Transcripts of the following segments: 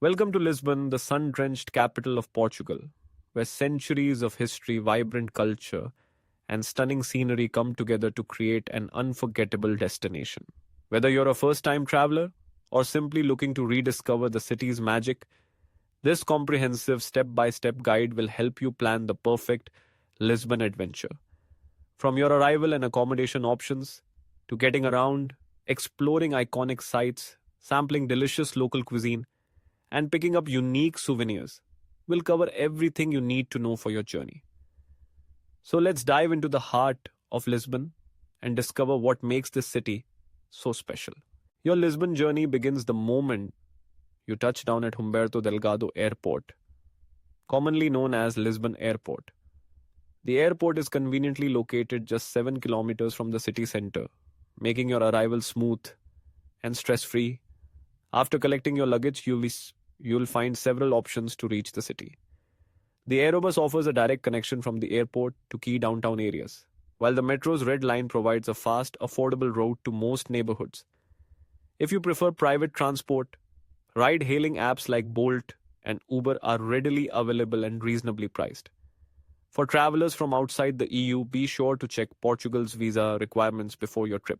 Welcome to Lisbon, the sun drenched capital of Portugal, where centuries of history, vibrant culture, and stunning scenery come together to create an unforgettable destination. Whether you're a first time traveler or simply looking to rediscover the city's magic, this comprehensive step by step guide will help you plan the perfect Lisbon adventure. From your arrival and accommodation options to getting around, exploring iconic sites, sampling delicious local cuisine, and picking up unique souvenirs, we'll cover everything you need to know for your journey. So let's dive into the heart of Lisbon and discover what makes this city so special. Your Lisbon journey begins the moment you touch down at Humberto Delgado Airport, commonly known as Lisbon Airport. The airport is conveniently located just 7 kilometers from the city center, making your arrival smooth and stress free. After collecting your luggage, you'll find several options to reach the city. The Aerobus offers a direct connection from the airport to key downtown areas, while the metro's Red Line provides a fast, affordable route to most neighborhoods. If you prefer private transport, ride-hailing apps like Bolt and Uber are readily available and reasonably priced. For travelers from outside the EU, be sure to check Portugal's visa requirements before your trip.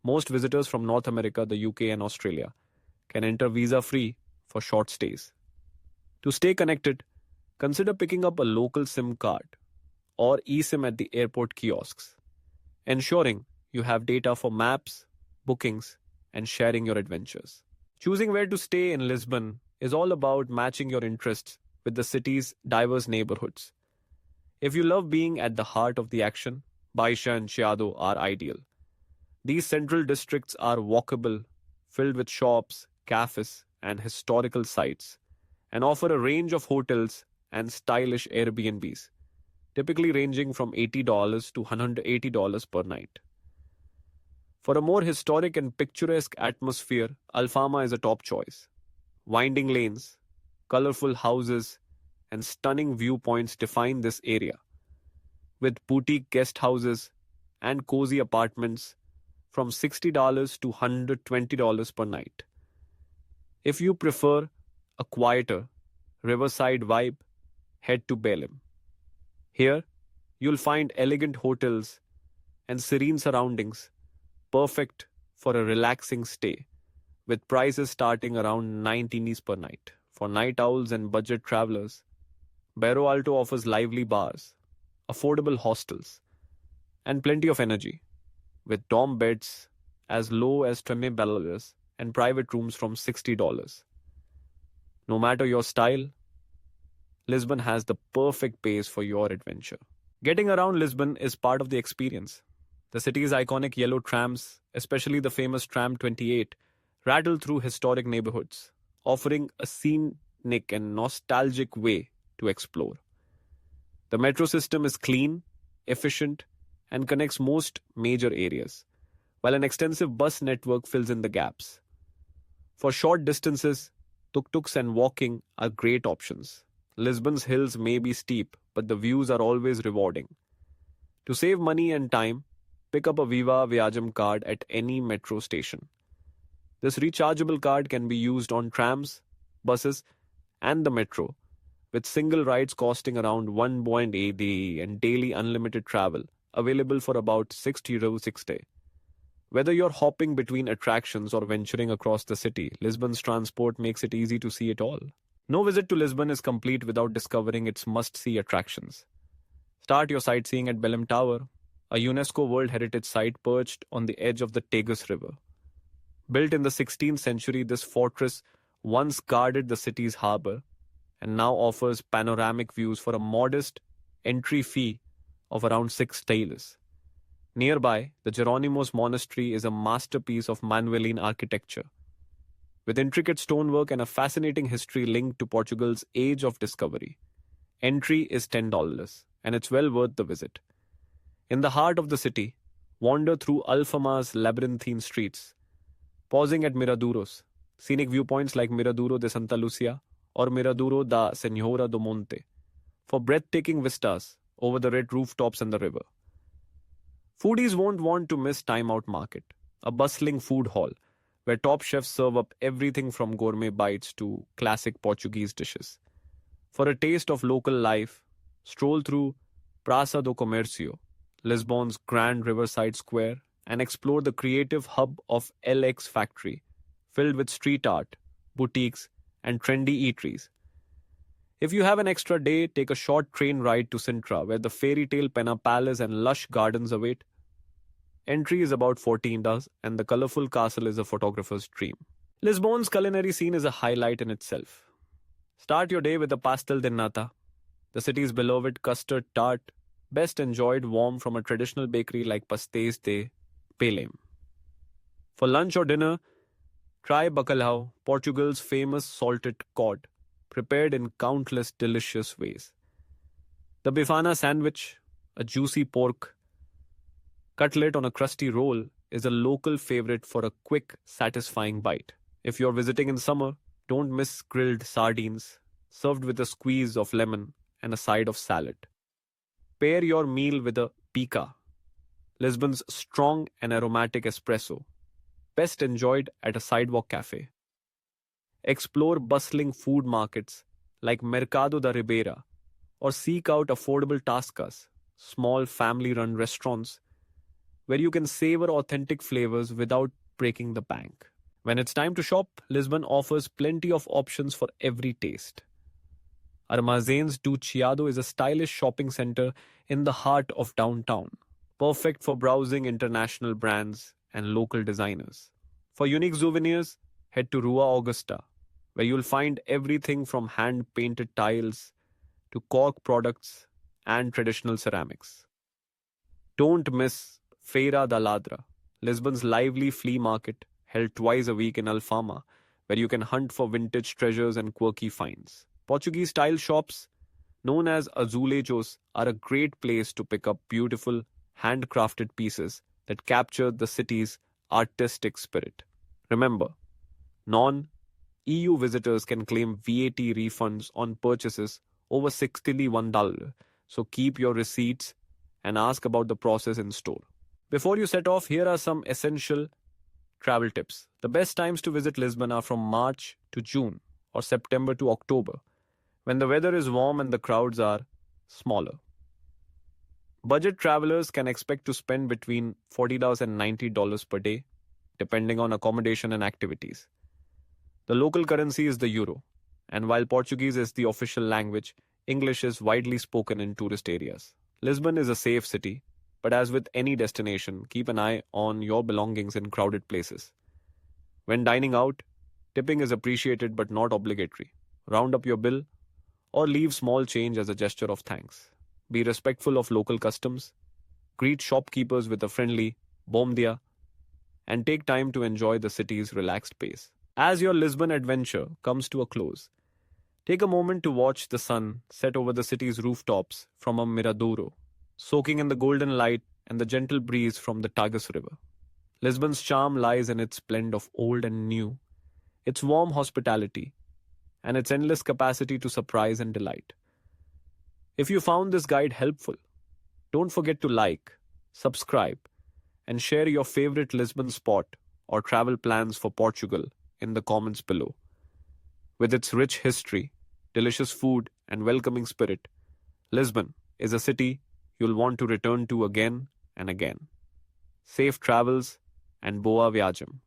Most visitors from North America, the UK, and Australia can enter visa-free for short stays. To stay connected, consider picking up a local SIM card or eSIM at the airport kiosks, ensuring you have data for maps, bookings, and sharing your adventures. Choosing where to stay in Lisbon is all about matching your interests with the city's diverse neighborhoods. If you love being at the heart of the action, Baixa and Chiado are ideal. These central districts are walkable, filled with shops, cafes, and historical sites, and offer a range of hotels and stylish Airbnbs, typically ranging from $80 to $180 per night. For a more historic and picturesque atmosphere, Alfama is a top choice. Winding lanes, colorful houses, and stunning viewpoints define this area, with boutique guest houses and cozy apartments from $60 to $120 per night. If you prefer a quieter, riverside vibe, head to Belém. Here, you'll find elegant hotels and serene surroundings, perfect for a relaxing stay, with prices starting around 90s per night. For night owls and budget travelers, Bairro Alto offers lively bars, affordable hostels, and plenty of energy, with dorm beds as low as $20 and private rooms from $60. No matter your style, Lisbon has the perfect pace for your adventure. Getting around Lisbon is part of the experience. The city's iconic yellow trams, especially the famous Tram 28, rattle through historic neighborhoods, offering a scenic and nostalgic way to explore. The metro system is clean, efficient, and connects most major areas, while an extensive bus network fills in the gaps. For short distances, tuk-tuks and walking are great options. Lisbon's hills may be steep, but the views are always rewarding. To save money and time, pick up a Viva Viajam card at any metro station. This rechargeable card can be used on trams, buses, and the metro, with single rides costing around 1.80 and daily unlimited travel, available for about €60 6 day. Whether you're hopping between attractions or venturing across the city, Lisbon's transport makes it easy to see it all. No visit to Lisbon is complete without discovering its must-see attractions. Start your sightseeing at Belém Tower, a UNESCO World Heritage Site perched on the edge of the Tagus River. Built in the 16th century, this fortress once guarded the city's harbor and now offers panoramic views for a modest entry fee of around $6. Nearby, the Geronimos Monastery is a masterpiece of Manueline architecture, with intricate stonework and a fascinating history linked to Portugal's Age of Discovery. Entry is $10, and it's well worth the visit. In the heart of the city, wander through Alfama's labyrinthine streets, pausing at Miraduros, scenic viewpoints like Miraduro de Santa Lucia or Miraduro da Senhora do Monte, for breathtaking vistas over the red rooftops and the river. Foodies won't want to miss Time Out Market, a bustling food hall where top chefs serve up everything from gourmet bites to classic Portuguese dishes. For a taste of local life, stroll through Praça do Comércio, Lisbon's grand riverside square, and explore the creative hub of LX Factory, filled with street art, boutiques, and trendy eateries. If you have an extra day, take a short train ride to Sintra, where the fairy tale Penna Palace and lush gardens await. Entry is about 14 dollars, and the colorful castle is a photographer's dream. Lisbon's culinary scene is a highlight in itself. Start your day with a pastel de nata, the city's beloved custard tart, best enjoyed warm from a traditional bakery like Pastéis de Belém. For lunch or dinner, try bacalhau, Portugal's famous salted cod, prepared in countless delicious ways. The bifana sandwich, a juicy pork cutlet on a crusty roll, is a local favorite for a quick, satisfying bite. If you're visiting in summer, don't miss grilled sardines, served with a squeeze of lemon and a side of salad. Pair your meal with a pica, Lisbon's strong and aromatic espresso, best enjoyed at a sidewalk cafe. Explore bustling food markets like Mercado da Ribeira, or seek out affordable tascas, small family-run restaurants where you can savor authentic flavors without breaking the bank. When it's time to shop, Lisbon offers plenty of options for every taste. Armazéns do Chiado is a stylish shopping center in the heart of downtown, perfect for browsing international brands and local designers. For unique souvenirs, head to Rua Augusta, where you'll find everything from hand-painted tiles to cork products and traditional ceramics. Don't miss Feira da Ladra, Lisbon's lively flea market held twice a week in Alfama, where you can hunt for vintage treasures and quirky finds. Portuguese-style shops, known as azulejos, are a great place to pick up beautiful, handcrafted pieces that capture the city's artistic spirit. Remember, non-EU visitors can claim VAT refunds on purchases over $61, so keep your receipts and ask about the process in store. Before you set off, here are some essential travel tips. The best times to visit Lisbon are from March to June or September to October, when the weather is warm and the crowds are smaller. Budget travelers can expect to spend between $40 and $90 per day, depending on accommodation and activities. The local currency is the euro, and while Portuguese is the official language, English is widely spoken in tourist areas. Lisbon is a safe city, but as with any destination, keep an eye on your belongings in crowded places. When dining out, tipping is appreciated but not obligatory. Round up your bill or leave small change as a gesture of thanks. Be respectful of local customs, greet shopkeepers with a friendly bom dia, and take time to enjoy the city's relaxed pace. As your Lisbon adventure comes to a close, take a moment to watch the sun set over the city's rooftops from a miradouro, soaking in the golden light and the gentle breeze from the Tagus River. Lisbon's charm lies in its blend of old and new, its warm hospitality, and its endless capacity to surprise and delight. If you found this guide helpful, don't forget to like, subscribe, and share your favorite Lisbon spot or travel plans for Portugal in the comments below. With its rich history, delicious food, and welcoming spirit, Lisbon is a city you'll want to return to again and again. Safe travels and boa viagem.